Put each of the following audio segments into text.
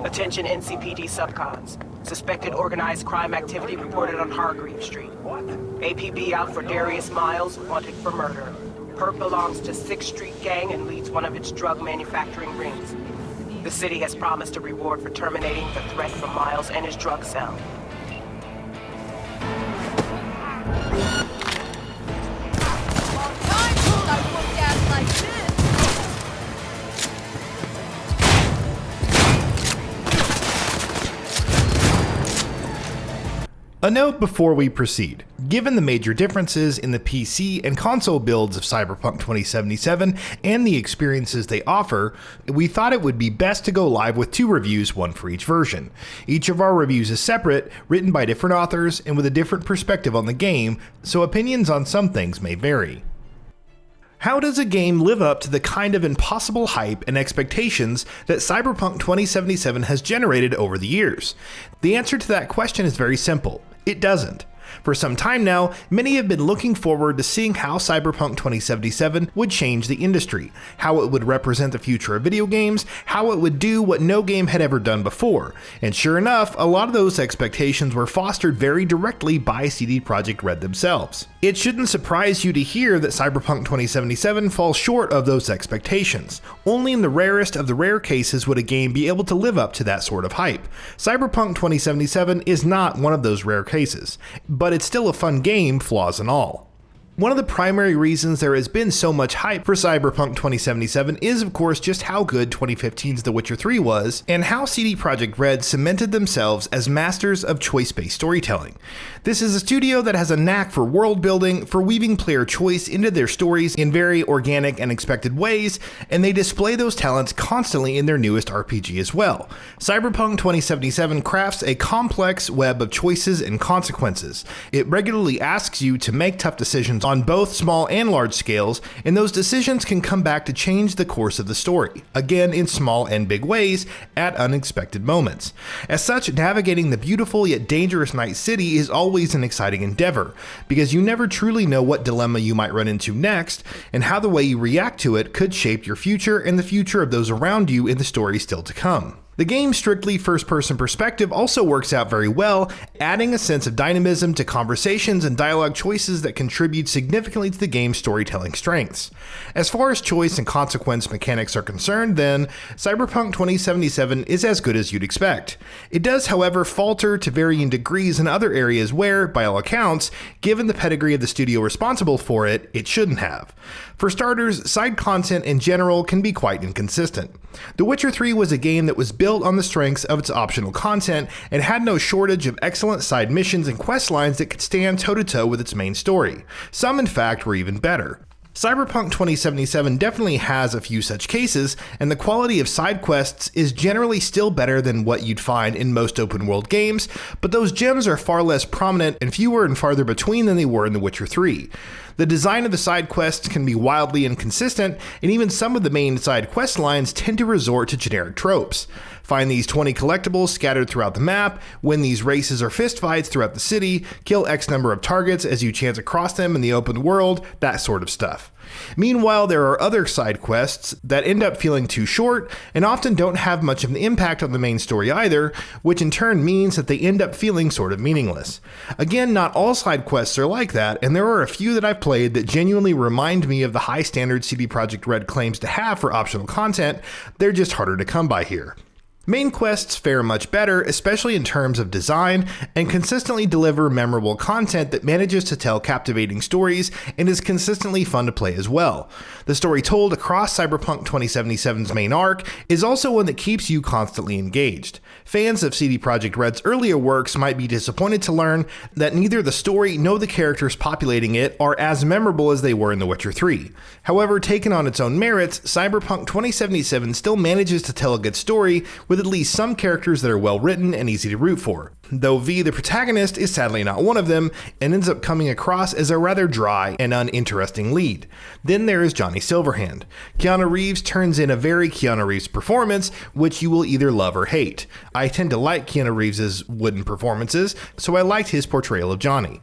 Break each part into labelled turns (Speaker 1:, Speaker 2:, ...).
Speaker 1: Attention NCPD subcons. Suspected organized crime activity reported on Hargreave Street. APB out for Darius Miles, wanted for murder. Perp belongs to 6th Street Gang and leads one of its drug manufacturing rings. The city has promised a reward for terminating the threat from Miles and his drug cell.
Speaker 2: A note before we proceed. Given the major differences in the PC and console builds of Cyberpunk 2077 and the experiences they offer, we thought it would be best to go live with 2 reviews, one for each version. Each of our reviews is separate, written by different authors, and with a different perspective on the game, so opinions on some things may vary. How does a game live up to the kind of impossible hype and expectations that Cyberpunk 2077 has generated over the years? The answer to that question is very simple. It doesn't. For some time now, many have been looking forward to seeing how Cyberpunk 2077 would change the industry, how it would represent the future of video games, how it would do what no game had ever done before. And sure enough, a lot of those expectations were fostered very directly by CD Projekt RED themselves. It shouldn't surprise you to hear that Cyberpunk 2077 falls short of those expectations. Only in the rarest of the rare cases would a game be able to live up to that sort of hype. Cyberpunk 2077 is not one of those rare cases, but it's still a fun game, flaws and all. One of the primary reasons there has been so much hype for Cyberpunk 2077 is of course just how good 2015's The Witcher 3 was, and how CD Projekt RED cemented themselves as masters of choice-based storytelling. This is a studio that has a knack for world building, for weaving player choice into their stories in very organic and expected ways, and they display those talents constantly in their newest RPG as well. Cyberpunk 2077 crafts a complex web of choices and consequences. It regularly asks you to make tough decisions on both small and large scales, and those decisions can come back to change the course of the story, again in small and big ways, at unexpected moments. As such, navigating the beautiful yet dangerous Night City is always an exciting endeavor, because you never truly know what dilemma you might run into next, and how the way you react to it could shape your future and the future of those around you in the story still to come. The game's strictly first-person perspective also works out very well, adding a sense of dynamism to conversations and dialogue choices that contribute significantly to the game's storytelling strengths. As far as choice and consequence mechanics are concerned, then, Cyberpunk 2077 is as good as you'd expect. It does, however, falter to varying degrees in other areas where, by all accounts, given the pedigree of the studio responsible for it, it shouldn't have. For starters, side content in general can be quite inconsistent. The Witcher 3 was a game that was built on the strengths of its optional content and had no shortage of excellent side missions and quest lines that could stand toe-to-toe with its main story. Some, in fact, were even better. Cyberpunk 2077 definitely has a few such cases, and the quality of side quests is generally still better than what you'd find in most open world games, but those gems are far less prominent and fewer and farther between than they were in The Witcher 3. The design of the side quests can be wildly inconsistent, and even some of the main side quest lines tend to resort to generic tropes. Find these 20 collectibles scattered throughout the map, win these races or fistfights throughout the city, kill X number of targets as you chance across them in the open world, that sort of stuff. Meanwhile, there are other side quests that end up feeling too short and often don't have much of an impact on the main story either, which in turn means that they end up feeling sort of meaningless. Again, not all side quests are like that, and there are a few that I've played that genuinely remind me of the high standards CD Projekt RED claims to have for optional content. They're just harder to come by here. Main quests fare much better, especially in terms of design, and consistently deliver memorable content that manages to tell captivating stories and is consistently fun to play as well. The story told across Cyberpunk 2077's main arc is also one that keeps you constantly engaged. Fans of CD Projekt RED's earlier works might be disappointed to learn that neither the story nor the characters populating it are as memorable as they were in The Witcher 3. However, taken on its own merits, Cyberpunk 2077 still manages to tell a good story with at least some characters that are well written and easy to root for. though V, the protagonist, is sadly not one of them and ends up coming across as a rather dry and uninteresting lead. Then there is Johnny Silverhand. Keanu Reeves turns in a very Keanu Reeves performance, which you will either love or hate. I tend to like Keanu Reeves' wooden performances, so I liked his portrayal of Johnny.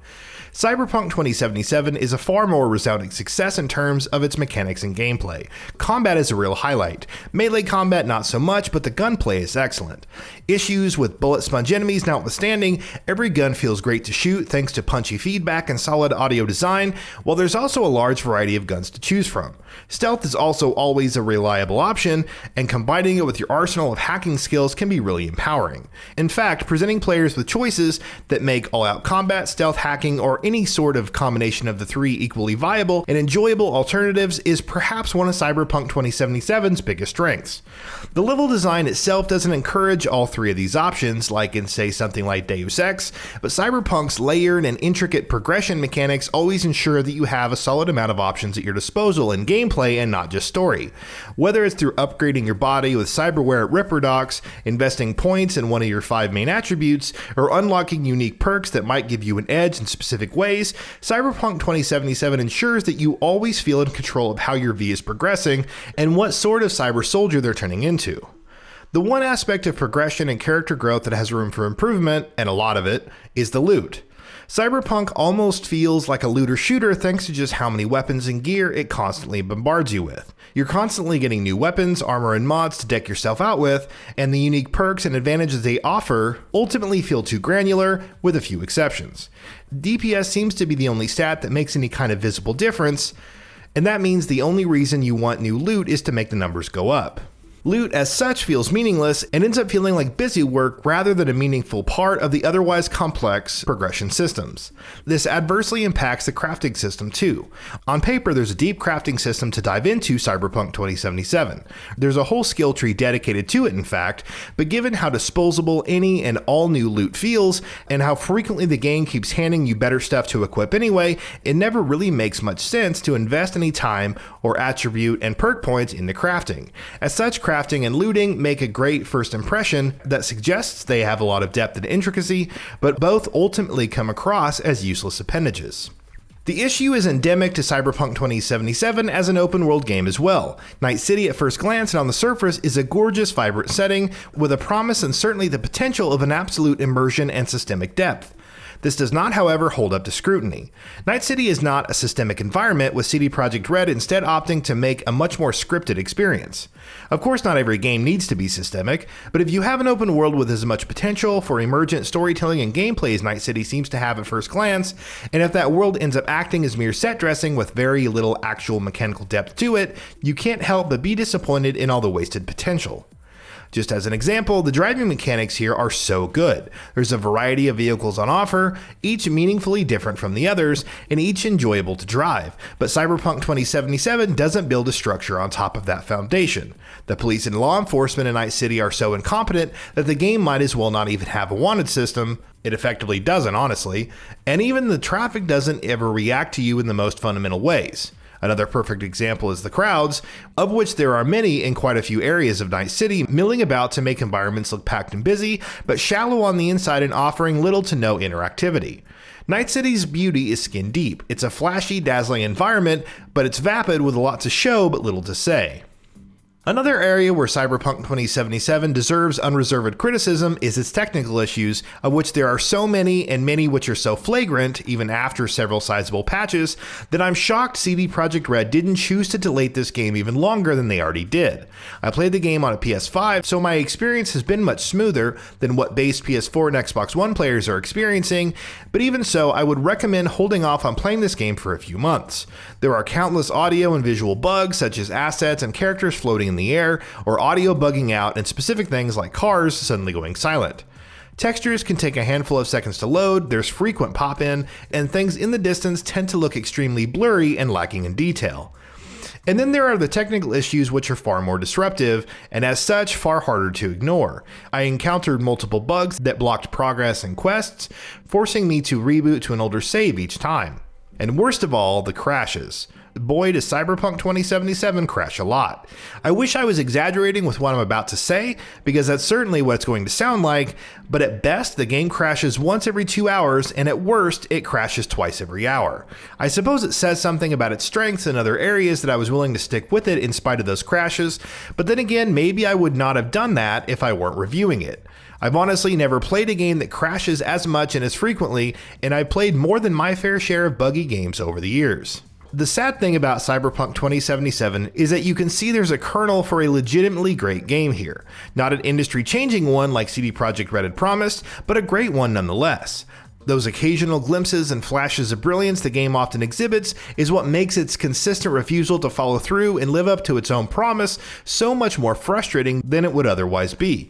Speaker 2: Cyberpunk 2077 is a far more resounding success in terms of its mechanics and gameplay. Combat is a real highlight. Melee combat not so much, but the gunplay is excellent. Issues with bullet sponge enemies notwithstanding, every gun feels great to shoot thanks to punchy feedback and solid audio design, while there's also a large variety of guns to choose from. Stealth is also always a reliable option, and combining it with your arsenal of hacking skills can be really empowering. In fact, presenting players with choices that make all-out combat, stealth, hacking, or any sort of combination of the three equally viable and enjoyable alternatives is perhaps one of Cyberpunk 2077's biggest strengths. The level design itself doesn't encourage all three of these options, like in say something like Deus Ex, but Cyberpunk's layered and intricate progression mechanics always ensure that you have a solid amount of options at your disposal in gameplay and not just story. Whether it's through upgrading your body with cyberware at Ripper Docs, investing points in one of your 5 main attributes, or unlocking unique perks that might give you an edge in specific ways, Cyberpunk 2077 ensures that you always feel in control of how your V is progressing and what sort of cyber soldier they're turning into. The one aspect of progression and character growth that has room for improvement, and a lot of it, is the loot. Cyberpunk almost feels like a looter-shooter thanks to just how many weapons and gear it constantly bombards you with. You're constantly getting new weapons, armor, and mods to deck yourself out with, and the unique perks and advantages they offer ultimately feel too granular, with a few exceptions. DPS seems to be the only stat that makes any kind of visible difference, and that means the only reason you want new loot is to make the numbers go up. Loot as such feels meaningless and ends up feeling like busy work rather than a meaningful part of the otherwise complex progression systems. This adversely impacts the crafting system too. On paper, there's a deep crafting system to dive into Cyberpunk 2077. There's a whole skill tree dedicated to it in fact, but given how disposable any and all new loot feels, and how frequently the game keeps handing you better stuff to equip anyway, it never really makes much sense to invest any time or attribute and perk points into crafting. As such, crafting and looting make a great first impression that suggests they have a lot of depth and intricacy, but both ultimately come across as useless appendages. The issue is endemic to Cyberpunk 2077 as an open world game as well. Night City at first glance and on the surface is a gorgeous, vibrant setting with a promise and certainly the potential of an absolute immersion and systemic depth. This does not, however, hold up to scrutiny. Night City is not a systemic environment, with CD Projekt RED instead opting to make a much more scripted experience. Of course, not every game needs to be systemic, but if you have an open world with as much potential for emergent storytelling and gameplay as Night City seems to have at first glance, and if that world ends up acting as mere set dressing with very little actual mechanical depth to it, you can't help but be disappointed in all the wasted potential. Just as an example, the driving mechanics here are so good. There's a variety of vehicles on offer, each meaningfully different from the others, and each enjoyable to drive. But Cyberpunk 2077 doesn't build a structure on top of that foundation. The police and law enforcement in Night City are so incompetent that the game might as well not even have a wanted system. It effectively doesn't, honestly. And even the traffic doesn't ever react to you in the most fundamental ways. Another perfect example is the crowds, of which there are many in quite a few areas of Night City, milling about to make environments look packed and busy, but shallow on the inside and offering little to no interactivity. Night City's beauty is skin deep. It's a flashy, dazzling environment, but it's vapid with a lot to show but little to say. Another area where Cyberpunk 2077 deserves unreserved criticism is its technical issues, of which there are so many and many which are so flagrant, even after several sizable patches, that I'm shocked CD Projekt RED didn't choose to delay this game even longer than they already did. I played the game on a PS5, so my experience has been much smoother than what base PS4 and Xbox One players are experiencing, but even so, I would recommend holding off on playing this game for a few months. There are countless audio and visual bugs, such as assets and characters floating in the air, or audio bugging out, and specific things like cars suddenly going silent. Textures can take a handful of seconds to load, there's frequent pop-in, and things in the distance tend to look extremely blurry and lacking in detail. And then there are the technical issues which are far more disruptive, and as such far harder to ignore. I encountered multiple bugs that blocked progress and quests, forcing me to reboot to an older save each time. And worst of all, the crashes. Boy, does Cyberpunk 2077 crash a lot. I wish I was exaggerating with what I'm about to say, because that's certainly what it's going to sound like, but at best, the game crashes once every 2 hours, and at worst, it crashes twice every hour. I suppose it says something about its strengths in other areas that I was willing to stick with it in spite of those crashes, but then again, maybe I would not have done that if I weren't reviewing it. I've honestly never played a game that crashes as much and as frequently, and I've played more than my fair share of buggy games over the years. The sad thing about Cyberpunk 2077 is that you can see there's a kernel for a legitimately great game here. Not an industry-changing one like CD Projekt RED had promised, but a great one nonetheless. Those occasional glimpses and flashes of brilliance the game often exhibits is what makes its consistent refusal to follow through and live up to its own promise so much more frustrating than it would otherwise be.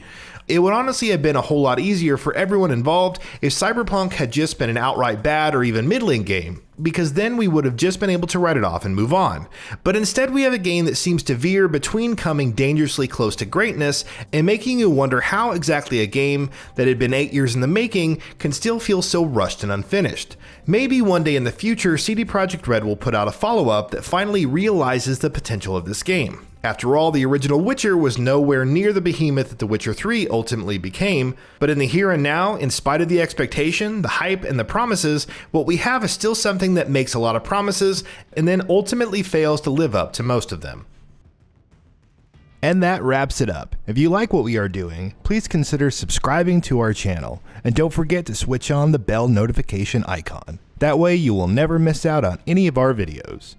Speaker 2: It would honestly have been a whole lot easier for everyone involved if Cyberpunk had just been an outright bad or even middling game, because then we would have just been able to write it off and move on. But instead we have a game that seems to veer between coming dangerously close to greatness and making you wonder how exactly a game that had been 8 years in the making can still feel so rushed and unfinished. Maybe one day in the future CD Projekt RED will put out a follow-up that finally realizes the potential of this game. After all, the original Witcher was nowhere near the behemoth that The Witcher 3 ultimately became, but in the here and now, in spite of the expectation, the hype, and the promises, what we have is still something that makes a lot of promises and then ultimately fails to live up to most of them. And that wraps it up. If you like what we are doing, please consider subscribing to our channel, and don't forget to switch on the bell notification icon. That way you will never miss out on any of our videos.